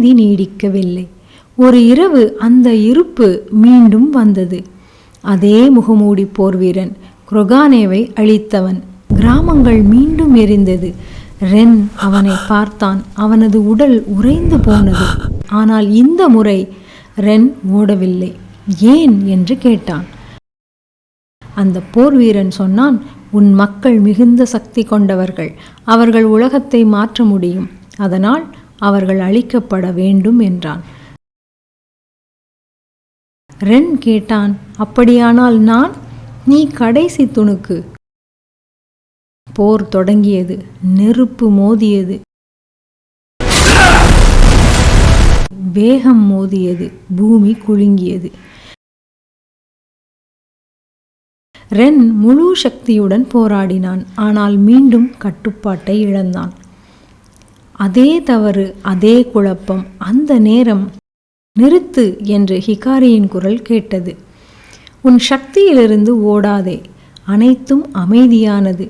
அமைதி நீடிக்கவில்லை. ஒரு இரவு அந்த இருப்பு மீண்டும் வந்தது. அதே முகமூடி போர்வீரன், குரோகானேவை அழித்தவன். கிராமங்கள் மீண்டும் எரிந்தது. ரென் அவனை பார்த்தான். அவனது உடல் உறைந்து போனது. ஆனால் இந்த முறை ரென் ஓடவில்லை. ஏன் என்று கேட்டான். அந்த போர் வீரன் சொன்னான், உன் மக்கள் மிகுந்த சக்தி கொண்டவர்கள். அவர்கள் உலகத்தை மாற்ற முடியும். அதனால் அவர்கள் அழிக்கப்பட வேண்டும் என்றான். ரென் கேட்டான், அப்படியானால் நான்? நீ கடைசி துணுக்கு. போர் தொடங்கியது. நெருப்பு மோதியது, வேகம் மோதியது, பூமி குலுங்கியது. ரென் முழு சக்தியுடன் போராடினான். ஆனால் மீண்டும் கட்டுப்பாட்டை இழந்தான். அதே தவறு, அதே குழப்பம். அந்த நேரம் நிறுத்து என்று ஹிகாரியின் குரல் கேட்டது. உன் சக்தியிலிருந்து ஓடாதே. அனைத்தும் அமைதியானது.